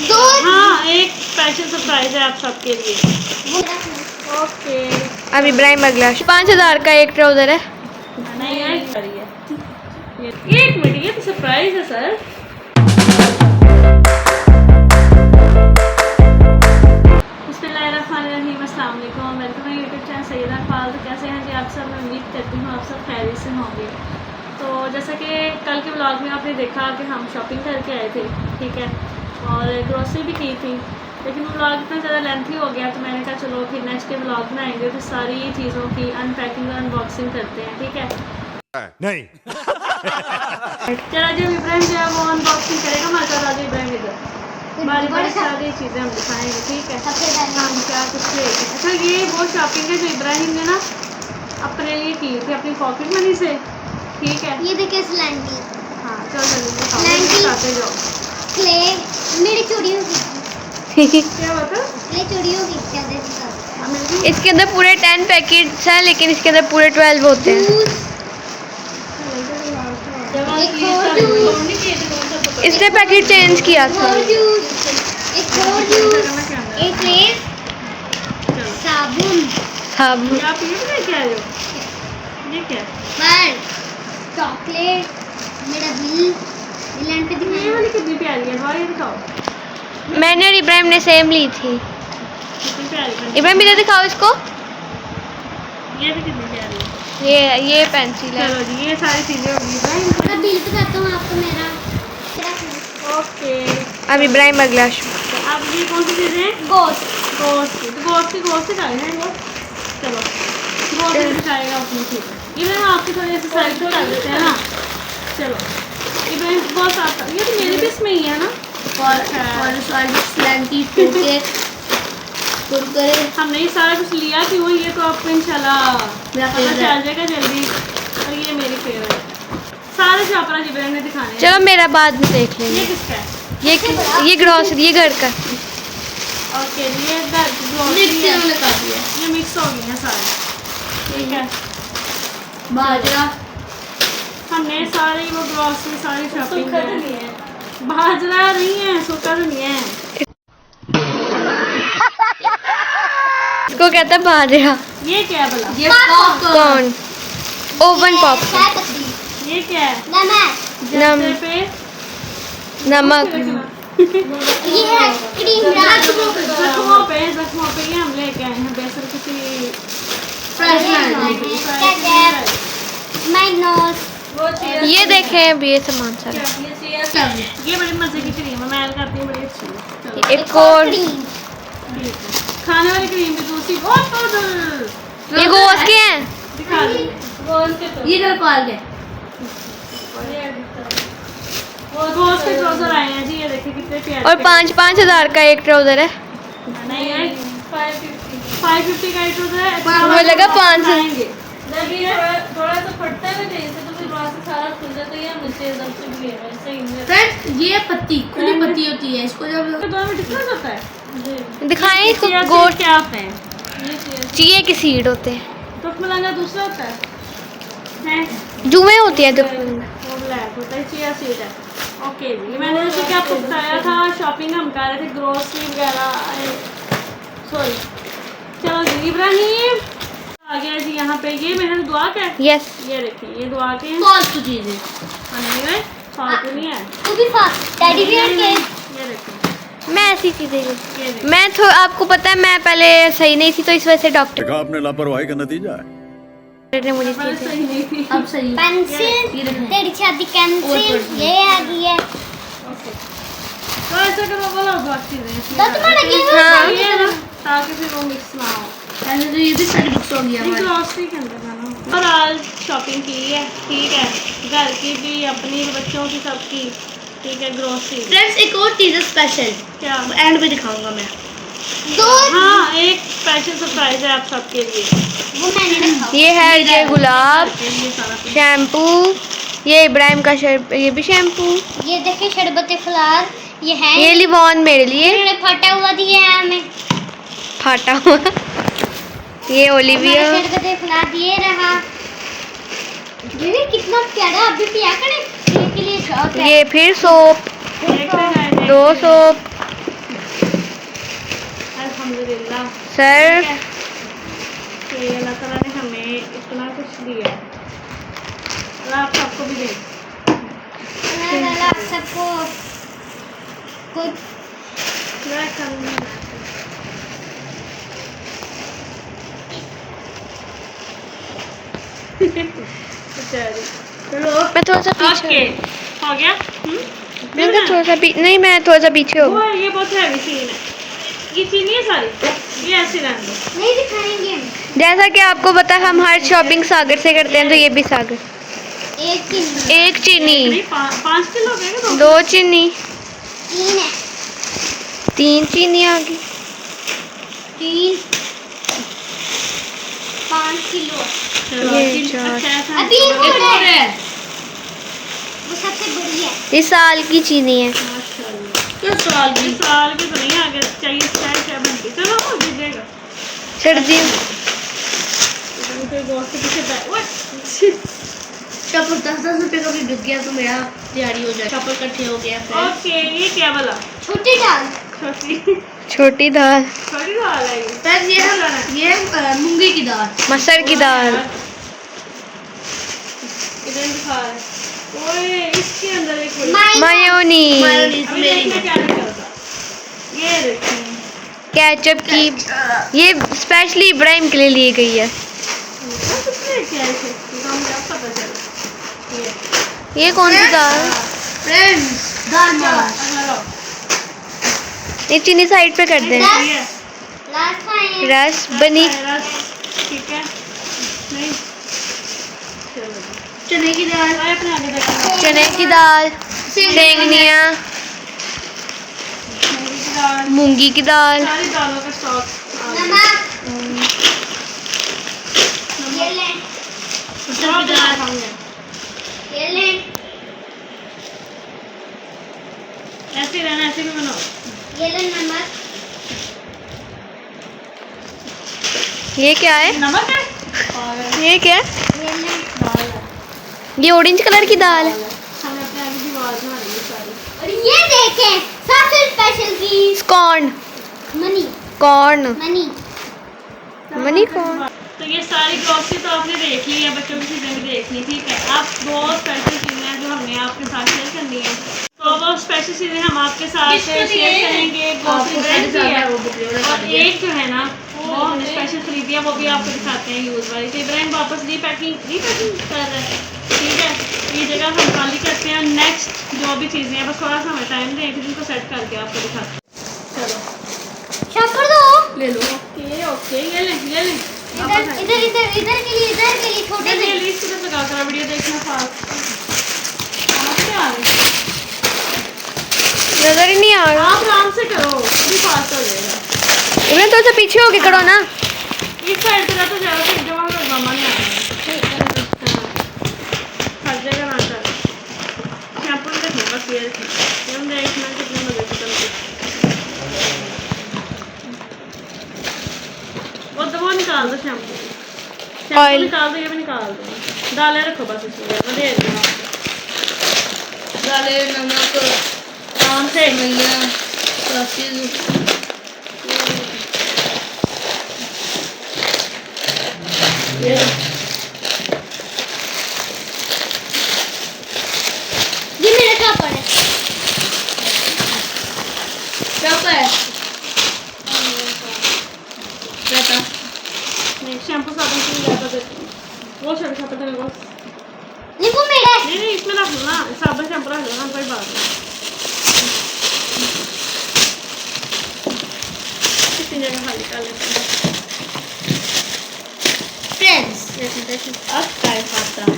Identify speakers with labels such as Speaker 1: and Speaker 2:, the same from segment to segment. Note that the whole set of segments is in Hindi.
Speaker 1: हाँ, एक स्पेशल सरप्राइज है आप सबके लिए। ओके,
Speaker 2: अब इब्राहिम अगला 5000 का एक ट्राउजर है।
Speaker 1: नहीं है, एक मिनट, ये तो सरप्राइज है सर। बिस्मिल्लाहिर्रहमानिर्रहीम, अस्सलाम वालेकुम, welcome my YouTube channel Syeda फाल। तो कैसे हैं जी आप सब? मैं उम्मीद करती हूँ आप सब खैरियत से होंगे। तो जैसा कि कल के व्लॉग में आपने देखा कि हम शॉपिंग करके आए थे, ठीक है, और ग्रोसरी भी की थी, लेकिन वो व्लॉग इतना ज़्यादा लेंथी हो गया तो मैंने कहा चलो फिर नेक्स्ट के व्लॉग बनाएंगे, तो सारी चीज़ों की अनपैकिंग और अनबॉक्सिंग करते हैं, ठीक है।
Speaker 3: नहीं
Speaker 1: चला जो इब्राहिम जो है वो अनबॉक्सिंग करेगा, हमारे साथ आज इब्राहिम इधर बारी बारी सारी चीज़ें हम दिखाएंगे, ठीक है। हम क्या कुछ लेके, अच्छा ये वो शॉपिंग है जो इब्राहिम ने ना अपने लिए की थी अपनी पॉकेट मनी से, ठीक है।
Speaker 4: ये देखिए स्लैंटी।
Speaker 1: हाँ चलो जल्दी दिखाते जाओ।
Speaker 4: क्ले मेरी चूड़ी होगी।
Speaker 1: क्या बता?
Speaker 4: क्ले चूड़ी होगी क्या देखिए।
Speaker 2: इसके अंदर पूरे 10 पैकेट्स हैं, लेकिन इसके अंदर पूरे 12 होते हैं। इसने पैकेट चेंज किया था।
Speaker 4: एक और जूस, एक लेस, साबुन,
Speaker 2: साबुन,
Speaker 1: आप ये भी लेके आए हो? ये क्या?
Speaker 4: पर चॉकलेट, मेरा बिल लैंड पे
Speaker 1: ये
Speaker 4: दिखाइए।
Speaker 1: वाली कितनी प्यारी है, हाँ ये दिखाओ।
Speaker 2: मैंने और इब्राहिम ने सेम ली थी।
Speaker 1: कितनी प्यारी है।
Speaker 2: इब्राहिम इधर दिखाओ इसको।
Speaker 1: ये भी कितनी प्यारी है।
Speaker 2: ये पेंसिल है।
Speaker 1: चलो जी, ये सारी चीज़ें होगी इब्राहिम।
Speaker 4: मैं बिल बताता हूँ आपको मेरा।
Speaker 1: ओके,
Speaker 2: अब इब्राहिम अगला
Speaker 1: अब ये कौन सी चीज़ें हैं?
Speaker 4: गोश्त,
Speaker 1: गोश्त, तो गोश्त खाए हैं वो। चलो गोश्त भी दिखाएगा अपनी चीज़ें। इब्राहिम आपके थोड़ी ऐसे साइड तो कर देते हैं ना। चलो इब्राहिम बहुत आता, ये तो मेरे भी इसमें ही है ना।
Speaker 4: और स्लैंटी टोके कुरकुरे।
Speaker 1: हमने ये सारा कुछ लिया क्यों, ये तो आपको इंशाल्लाह पता चल जाएगा जल्दी। और ये मेरी फेवरेट है, सारे शॉपर आज इब्राहिम ने दिखाने हैं।
Speaker 2: चलो मेरा बाद में देख
Speaker 1: ये
Speaker 2: लेंगे।
Speaker 1: किसका है?
Speaker 2: ये ग्रोसरी, ये घर का।
Speaker 1: ओके, ये घर की ग्रोसरी है। ये मिक्स हो गई हैं सारे, ठीक है।
Speaker 4: बाजरा,
Speaker 1: हमने सारी वो ग्रोसरी सारी शॉपिंग की है। बाजरा नहीं है, सूखा तो नहीं है।
Speaker 2: इसको कहता है बाजरा।
Speaker 1: ये क्या है भला?
Speaker 4: ये पॉपकॉर्न,
Speaker 2: ओवन पॉप,
Speaker 4: चाय पत्ती,
Speaker 1: ये क्या है?
Speaker 4: नमक,
Speaker 1: जैसे पे
Speaker 2: नमक,
Speaker 4: ये है क्रीम,
Speaker 1: जख्मों पे ये हम लेके आए हैं बेसन किसी
Speaker 4: माइनस।
Speaker 2: ये देखें अब ये सामान सारा।
Speaker 1: ये बड़ी मजे की क्रीम है, मैं करती हूँ, बड़ी अच्छी है। चलो,
Speaker 2: एक और
Speaker 1: खाने वाली क्रीम भी दूसरी बहुत पाउडर।
Speaker 2: ये गोश्त के हैं।
Speaker 1: दिखा दो
Speaker 4: ये नेपाल के
Speaker 1: गोश्त के ट्राउजर आए हैं जी, ये देखिए कितने प्यारे।
Speaker 2: और 5,000 का एक ट्राउजर है।
Speaker 1: नहीं है 550 का ट्राउजर है।
Speaker 2: मुझे लगा 500।
Speaker 1: थोड़ा तो फटता है ना, जैसे तो फिर वहाँ से सारा खुल जाता है, मुझसे एकदम से भी है वैसे ही।
Speaker 4: फ्रेंड्स, ये पत्ती खुली पत्ती होती है, इसको जब
Speaker 1: तो 2 मिनट कितना होता है?
Speaker 2: दिखाएं इसको।
Speaker 1: चिया सीड
Speaker 2: गोश्त
Speaker 1: क्या होते हैं?
Speaker 2: चिये की सीड होते हैं।
Speaker 1: तुकमलंगा दूसरा होता है,
Speaker 2: जुए होती है।
Speaker 1: वो ब्लैक होता है, चिया सीड है। ओके जी, मैंने जैसे कि आपको बताया था शॉपिंग हम कर रहे थे, ग्रोसरी वगैरह। सॉरी, चलो जी इब्राहिम आ गया जी यहाँ पे। ये मैंने दुआ क्या है?
Speaker 2: यस,
Speaker 1: ये देखिए, ये दुआ के हैं।
Speaker 4: फालतू चीजें,
Speaker 1: नहीं है फालतू नहीं है।
Speaker 4: वो भी फास्ट डैडी भी के
Speaker 1: ये देखिए,
Speaker 2: मैं ऐसी चीजें
Speaker 1: ये देखिए।
Speaker 2: मैं तो आपको पता है मैं पहले सही नहीं थी, तो इस वजह से डॉक्टर
Speaker 3: देखा आपने लापरवाही का नतीजा है।
Speaker 2: ने मुझे
Speaker 1: पर
Speaker 2: चीजें।
Speaker 1: सही नहीं थी।
Speaker 4: अब सही पेंसिल, तेरी शादी कैंसिल, ये आ गई है।
Speaker 1: तो ऐसा करो, बोलो बहुत चीजें
Speaker 4: तो तुम्हारा क्या
Speaker 2: हाँ।
Speaker 1: ये ना, ताकि फिर वो मिक्स ना हो।
Speaker 4: ऐसे तो ये भी सारी बुक्स हो गया हमारी।
Speaker 1: ग्रोसरी के अंदर जाना। और आज शॉपिंग की है, ठीक है, घर की भी, अपनी, बच्चों की, सबकी, ठीक है। ग्रोसरी
Speaker 4: फ्रेंड्स, एक और चीज है स्पेशल,
Speaker 1: क्या?
Speaker 4: एंड में दिखाऊंगा मैं।
Speaker 1: हाँ, एक स्पेशल सरप्राइज है आप सबके लिए।
Speaker 4: वो मैंने रखा।
Speaker 2: ये है ये गुलाब,
Speaker 1: ये सारा कुछ।
Speaker 2: शैम्पू, ये इब्राहिम का ये भी शैम्पू,
Speaker 4: ये देखिए शरबत फ्लावर, ये है,
Speaker 2: ये लिवॉन मेरे लिए
Speaker 4: इन्होंने फटा हुआ दिया है हमें,
Speaker 2: फाटा हुआ। ये ओलिविया,
Speaker 4: हमारा शरबत फ्लावर ये रहा। ये कितना प्यारा, अभी पिया करें के लिए शौक है।
Speaker 2: ये फिर सोप,
Speaker 1: देखते हैं,
Speaker 2: 2 सोप,
Speaker 1: अल्हम्दुलिल्लाह
Speaker 2: सर
Speaker 1: कि अल्लाह ताला ने हमें इतना कुछ दिया है और आप सबको भी दें।
Speaker 4: अल्लाह ताला सबको कुछ
Speaker 1: मैं करूँगी बेचारी।
Speaker 2: मैं थोड़ा सा पीछे
Speaker 1: ओके हो गया।
Speaker 2: मैं थोड़ा सा नहीं, मैं थोड़ा सा पीछे हो
Speaker 1: वो ये बहुत हैवी सीन है, ये चीनी है सारी, ये ऐसे रहने दो।
Speaker 4: नहीं दिखाएंगे हम।
Speaker 2: जैसा कि आपको पता है हम हर शॉपिंग सागर से करते हैं, तो ये भी सागर।
Speaker 4: एक चीनी
Speaker 2: एक चीनी,
Speaker 1: नहीं 5 किलो हो गए
Speaker 2: 2 चीनी,
Speaker 4: 3 है,
Speaker 2: 3 चीनी आ गई।
Speaker 4: 3 5 किलो।
Speaker 2: ये चार।
Speaker 4: अभी एक और है, वो सबसे बड़ी है।
Speaker 2: ये साल की चीनी है।
Speaker 1: साल की तो नहीं आगे चाहिए, क्या बनती। चलो वो दे देगा
Speaker 2: सर्दी
Speaker 1: फिर गोश्त के पीछे
Speaker 5: चप्पल 10-10 रुपए का भी बिक गया तो मेरा तैयारी हो जाए। चप्पल इकट्ठे हो गया फिर।
Speaker 1: ओके ये क्या वाला
Speaker 4: छोटी दाल।
Speaker 1: छोटी
Speaker 2: छोटी दाल,
Speaker 1: छोटी दाल है ये।
Speaker 5: सर ये मूंगी की दाल।
Speaker 2: मसर की दाल।
Speaker 1: इधर दिखा रहा है। ओए इसके अंदर एक बड़ी
Speaker 2: मायोनीज,
Speaker 1: अभी देखना क्या निकलता। ये देखिए
Speaker 2: केचप की, ये स्पेशली इब्राहिम के लिए ली गई है।
Speaker 1: क्या है इसे? तो मुझे अब पता चला।
Speaker 2: ये कौन सी दाल?
Speaker 5: फ्रेंड्स दाल चावल।
Speaker 1: अगला लो।
Speaker 2: ये चीनी साइड पे कर दें।
Speaker 1: ये
Speaker 4: लास्ट खाएं।
Speaker 2: रस बनी,
Speaker 1: रस, ठीक है नहीं चलो
Speaker 5: चने की दाल।
Speaker 1: आए अपने आगे देखो।
Speaker 2: चने की दाल, सेंगनिया,
Speaker 1: मूंगी की दाल,
Speaker 2: मूंगी की दाल,
Speaker 1: सारी दालों का स्टॉक आ गया।
Speaker 4: नमक ये लें,
Speaker 1: और भी दाल खाऊंगे।
Speaker 4: ये लें,
Speaker 1: ऐसे ही रहना, ऐसे भी बनाओ।
Speaker 4: ये लें नमक।
Speaker 2: ये क्या है?
Speaker 1: नमक है और
Speaker 2: ये क्या है?
Speaker 4: ये लें।
Speaker 1: दाल है।
Speaker 2: ये ऑरेंज कलर की दाल है।
Speaker 1: हमने अपने आगे दीवार बना ली है सारी।
Speaker 4: और ये देखें सबसे special cheese
Speaker 2: corn,
Speaker 4: money.
Speaker 2: Corn,
Speaker 4: money
Speaker 2: money corn.
Speaker 1: तो ये सारी ग्रोसरी तो आपने देख ली है, बच्चों की चीज़ें भी देख ली, ठीक है। अब बहुत स्पेशल चीज़ें हैं जो हमने आपके साथ शेयर करनी है। तो वो स्पेशल चीज़ें हम आपके साथ शेयर करेंगे। ग्रोसरी ब्रांड की है और एक जो है ना वो हमने स्पेशल खरीदी है, वो भी आपको दिखाते हैं यूज़ वाली। तो ब्रांड वापस रीपैकिंग कर रहे हैं, ठीक है। ये जगह हम खाली करते हैं, नेक्स्ट जो भी चीज़ें हैं बस थोड़ा सा हमें टाइम दें, एक दिन को सेट करके आपको दिखाते हैं। चलो
Speaker 4: शॉपर दो।
Speaker 1: ले लो। ओके ओके ये ले
Speaker 4: इधर इधर इधर इधर के लिए छोटे से।
Speaker 1: लिस्ट पे लगा कर वीडियो देखना फास्ट। समझ में आ रही?
Speaker 2: नजर ही नहीं आ रहा।
Speaker 1: आप आराम से करो, भी फास्ट हो जाएगा।
Speaker 2: इन्हें थोड़ा सा पीछे होके करो ना।
Speaker 1: इस साइड पे तो ज़्यादा फिर जमा कर मामा नहीं आया। हर जगह ना कर। शैम्पू भी देखना बस ये हम देखना कितने मजे से करते। वो निकाल दो शैम्पू
Speaker 2: Oil.
Speaker 1: निकाल दो, ये भी निकाल दो। दालें रखो बस इसमें, मैं दे रही हूँ आपको।
Speaker 5: दालें, नमक,
Speaker 1: आराम से
Speaker 5: मैया, सॉसेज।
Speaker 1: ये
Speaker 4: ये मेरा शॉपर है।
Speaker 5: क्या है? रहता।
Speaker 1: नहीं शैम्पू साबुन से ज़्यादा देती हूँ। वो शैम्पू साबुन है बस।
Speaker 4: नहीं वो मेरा है।
Speaker 1: नहीं इसमें रख लो ना, साबुन शैम्पू रख लो ना, कोई बात नहीं। कितनी जगह खाली कर लेते हैं।
Speaker 5: फ्रेंड्स
Speaker 1: अब टाइम आता है।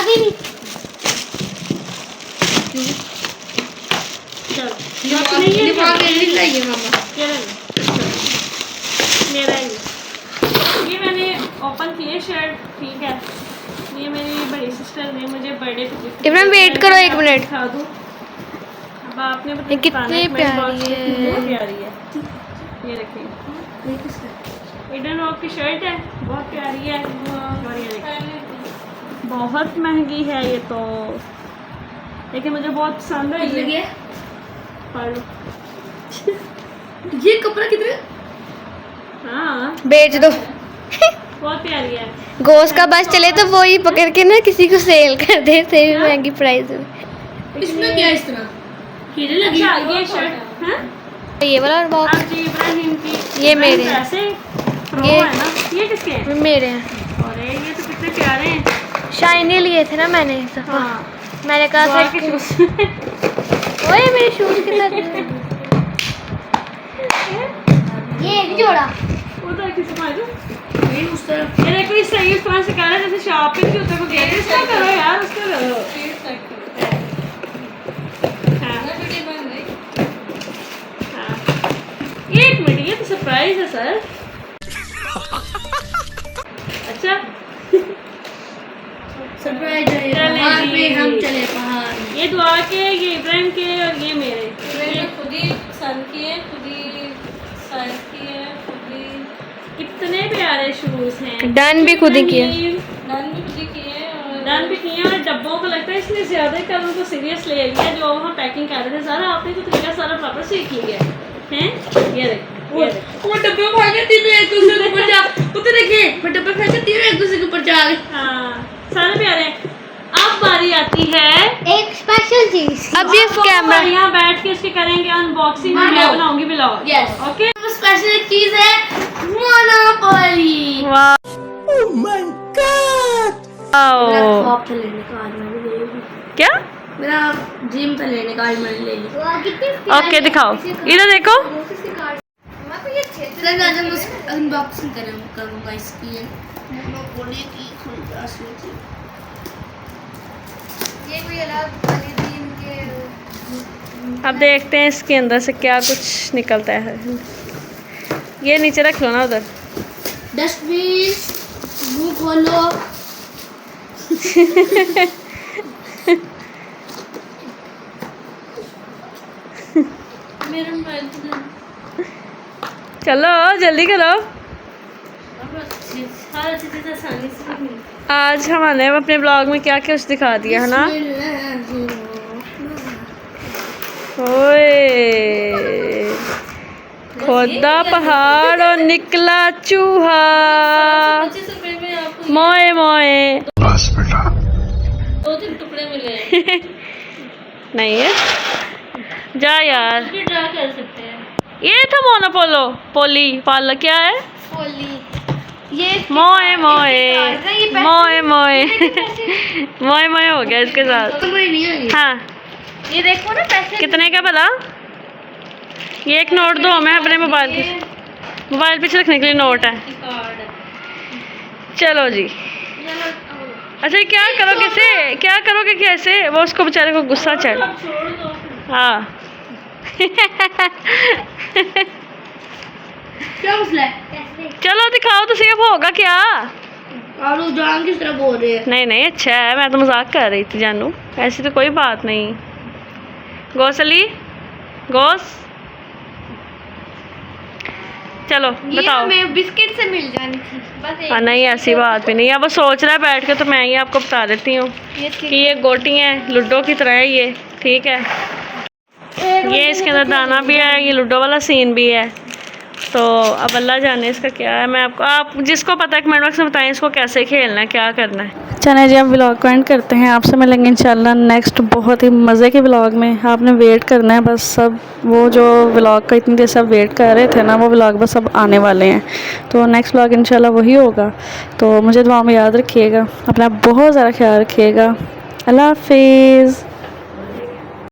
Speaker 4: अभी भी
Speaker 1: चलो नहीं ये
Speaker 5: दिमाग में हिल रही है मामा।
Speaker 1: ये ले लो। मेरा ये मैंने ओपन की है शर्ट, ठीक है। ये मेरी बड़ी सिस्टर ने मुझे बर्थडे पे गिफ्ट
Speaker 2: इमरान, वेट करो एक मिनट।
Speaker 1: दिखा दूँ। अब आपने
Speaker 2: ये कितनी प्यारी है।
Speaker 1: कितनी प्यारी है। ये देखिए इडन रॉक की शर्ट है, बहुत प्यारी है। और ये देखिए बहुत महंगी है ये तो, लेकिन मुझे बहुत पसंद है ये। पढ़ लो।
Speaker 5: ये कपड़ा कितने?
Speaker 1: हाँ
Speaker 2: बेच दो।
Speaker 1: बहुत प्यारी है।
Speaker 2: गोश्त का बस चले तो वो ही पकड़ के ना किसी को सेल कर दे से भी महंगी प्राइस में।
Speaker 5: इसमें क्या इस तरह हीरे लगी
Speaker 1: अच्छा
Speaker 5: हुई
Speaker 1: ये
Speaker 5: है?
Speaker 1: शर्ट हाँ
Speaker 2: ये वाला बॉक्स
Speaker 1: अब जी इब्राहिम की
Speaker 2: ये मेरे हैं।
Speaker 1: ऐसे प्रो
Speaker 2: ये-
Speaker 1: है ना, ये किसके हैं?
Speaker 2: मेरे हैं।
Speaker 1: और ये तो कितने प्यारे हैं।
Speaker 2: शाइनी लिए थे ना मैंने इस दफा।
Speaker 1: हाँ
Speaker 2: मैंने कहा
Speaker 1: दुआ
Speaker 2: था
Speaker 1: के
Speaker 2: कि
Speaker 1: शूज
Speaker 2: ओए मेरे शूज कितना
Speaker 4: ये एक जोड़ा।
Speaker 1: उधर किसी मार
Speaker 5: नहीं उस तरफ
Speaker 1: ये देखो इस सही तरह से कह रहा है जैसे शॉपिंग के ऊपर को गया है। इसका करो यार, उसका करो। हाँ। हाँ। ये एक मिनट, ये तो सरप्राइज है सर। अच्छा
Speaker 5: सरप्राइज है।
Speaker 1: चले
Speaker 5: पहाड़
Speaker 1: जी।
Speaker 5: पे हम चले पहाड़।
Speaker 1: ये दुआ के, ये इब्राहिम के और ये मेरे।
Speaker 6: मैंने खुद ही सन किए, खुद ही साइज किए, खुद ही
Speaker 1: कितने प्यारे शूज हैं।
Speaker 2: डन भी खुद ही किया।
Speaker 6: डन भी खुद ही किए और
Speaker 1: डन भी किए और डब्बों को लगता है इसने ज्यादा ही कल उनको सीरियस ले लिया जो हम पैकिंग कर रहे थे। सारा आपने तो तरीका सारा प्रॉपर सीख लिया है। ये देख, ये देख।
Speaker 5: वो डब्बे फेंक के तीनों एक दूसरे के ऊपर जा। उधर देखिए वो डब्बे फेंक के तीनों एक दूसरे के ऊपर जा गए।
Speaker 1: हाँ सारे प्यारे हैं। अब बारी आती है
Speaker 4: एक स्पेशल चीज।
Speaker 2: अब ये कैमरा
Speaker 1: यहाँ बैठ के उसके करेंगे अनबॉक्सिंग। मैं बनाऊंगी ब्लॉग।
Speaker 5: Yes.
Speaker 1: ओके
Speaker 5: स्पेशल चीज है मोनोपोली।
Speaker 2: वाह
Speaker 5: शॉप पे लेने का आज मैंने ले ली।
Speaker 2: क्या?
Speaker 5: मेरा जिम पे लेने का आज मैंने ले ली।
Speaker 4: वाह, कितनी प्यारी
Speaker 2: ओके
Speaker 4: है।
Speaker 2: दिखाओ,
Speaker 4: किसी का-
Speaker 2: इधर देखो।
Speaker 4: किसी का- मैं तो ये अच्छे से-
Speaker 5: चलो आज हम उस अनबॉक्सिंग करूँगा इसकी मोनोपोली की खुलदास में थी।
Speaker 4: ये कोई अलग वाली थी इनके।
Speaker 2: अब देखते हैं इसके अंदर से क्या कुछ निकलता है। ये नीचे रख लो ना उधर।
Speaker 5: डस्टबिन मुंह खोलो।
Speaker 6: मेरा मोबाइल तो
Speaker 2: चलो जल्दी करो।
Speaker 6: हर चीज़ आसानी से मिलती है।
Speaker 2: आज हमने अपने ब्लॉग में क्या कुछ दिखा दिया है ना। ओए खोदा पहाड़ और निकला चूहा।
Speaker 6: 25 रुपए में आपको
Speaker 2: मोए मोए
Speaker 3: बस बेटा
Speaker 6: 2-3 टुकड़े मिले हैं।
Speaker 2: नहीं है, जा यार।
Speaker 6: भी ड्रा कर सकते हैं।
Speaker 2: ये था मोनोपोलो पोली पाल क्या है?
Speaker 4: ये
Speaker 2: मोए मोए
Speaker 4: ये पैसे-
Speaker 2: मोए मोए मोए मोए हो गया इसके साथ।
Speaker 5: तो नहीं आई।
Speaker 2: हाँ
Speaker 4: ये देखो ना पैसे
Speaker 2: कितने का भला? ये एक नोट दो, मैं अपने मोबाइल पीछे रखने के लिए नोट है।
Speaker 6: कार्ड
Speaker 2: चलो जी। अच्छा ये क्या करोगे से, क्या करोगे कैसे? वो उसको बेचारे को गुस्सा चढ़।
Speaker 6: छोड़ दो।
Speaker 2: हाँ
Speaker 5: क्या मसला है?
Speaker 4: पैसे
Speaker 2: चलो दिखाओ तो सही अब होगा क्या।
Speaker 5: और वो जान किस तरह बोल रहे हैं?
Speaker 2: नहीं नहीं अच्छा है, मैं तो मजाक कर रही थी जानू, ऐसी तो कोई बात नहीं। गोसली गोस चलो बताओ।
Speaker 4: हमें बिस्किट से मिल जानी थी बस एक।
Speaker 2: हाँ नहीं ऐसी बात भी नहीं, अब वो सोच रहा है बैठ के तो मैं ये आपको बता देती हूँ कि ये गोटी है लूडो की तरह है ये, ठीक है। ये इसके अंदर दाना भी है, ये लूडो वाला सीन भी है। तो अब अल्लाह जाने इसका क्या है। मैं आपको, आप जिसको पता है कमेंट बॉक्स में बताएं इसको कैसे खेलना है, क्या करना है।
Speaker 1: चलिए जी, अब व्लॉग को एंड करते हैं। आपसे मिलेंगे इंशाल्लाह नेक्स्ट बहुत ही मज़े के व्लॉग में। आपने वेट करना है बस। सब वो जो व्लॉग का इतनी देर से आप वेट कर रहे थे ना, वो व्लॉग बस अब आने वाले हैं। तो नेक्स्ट व्लॉग इंशाल्लाह वही होगा। तो मुझे दुआ में याद रखिएगा, अपना बहुत ज़्यादा ख्याल रखिएगा। अल्लाह हाफिज़।